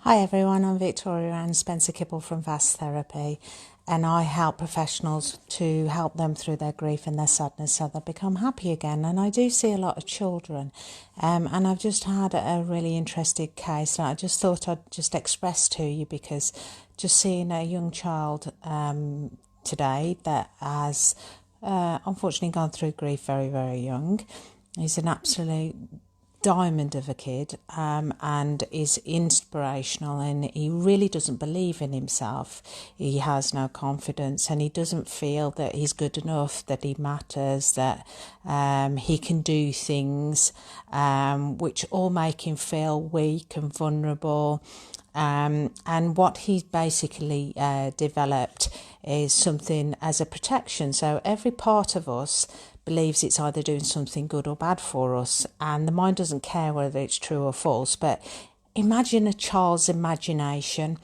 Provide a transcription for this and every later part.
Hi everyone, I'm Victoria and Spencer-Kibble from Vast Therapy, and I help professionals to help them through their grief and their sadness so they become happy again. And I do see a lot of children, and I've just had a really interesting case and I just thought I'd just express to you, because just seeing a young child today that has unfortunately gone through grief very, very young. He's an absolute diamond of a kid, and is inspirational, and he really doesn't believe in himself. He has no confidence and he doesn't feel that he's good enough, that he matters, that he can do things, which all make him feel weak and vulnerable. And what he's basically developed is something as a protection. So every part of us believes it's either doing something good or bad for us, and the mind doesn't care whether it's true or false. But imagine a child's imagination.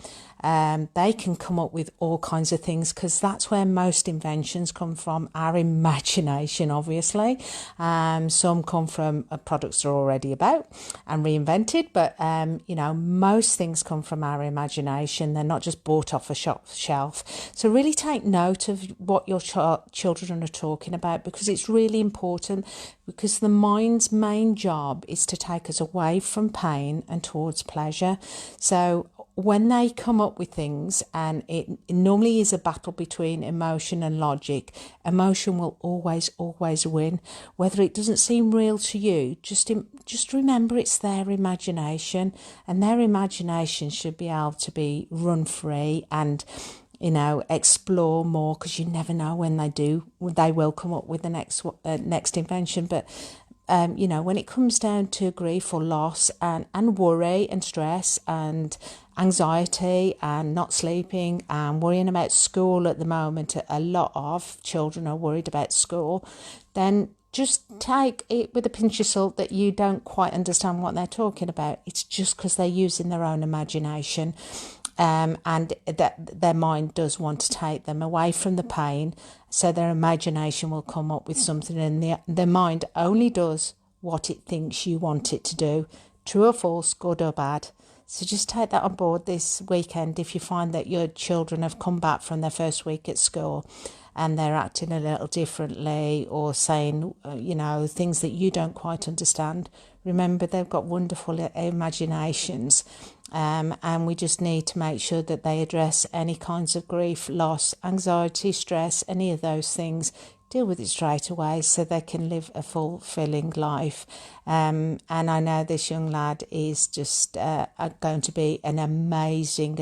They can come up with all kinds of things, because that's where most inventions come from, our imagination, obviously. Some come from products that are already about and reinvented, but most things come from our imagination. They're not just bought off a shelf. So really take note of what your children are talking about, because it's really important, because the mind's main job is to take us away from pain and towards pleasure. So when they come up with things, and it normally is a battle between emotion and logic, emotion will always win. Whether it doesn't seem real to you, just remember it's their imagination, and their imagination should be able to be run free and explore more, because you never know when they will come up with the next invention. But when it comes down to grief or loss and worry and stress and anxiety and not sleeping and worrying about school at the moment, a lot of children are worried about school, then just take it with a pinch of salt that you don't quite understand what they're talking about. It's just because they're using their own imagination. And that their mind does want to take them away from the pain, so their imagination will come up with something, and their mind only does what it thinks you want it to do, true or false, good or bad. So just take that on board this weekend. If you find that your children have come back from their first week at school and they're acting a little differently, or saying things that you don't quite understand, remember they've got wonderful imaginations. And we just need to make sure that they address any kinds of grief, loss, anxiety, stress, any of those things. Deal with it straight away so they can live a fulfilling life. And I know this young lad is just going to be an amazing,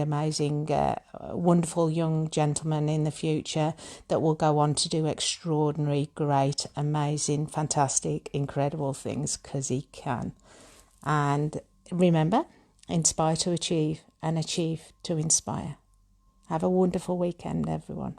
wonderful young gentleman in the future that will go on to do extraordinary, great, amazing, fantastic, incredible things, because he can. And remember, inspire to achieve, and achieve to inspire. Have a wonderful weekend, everyone.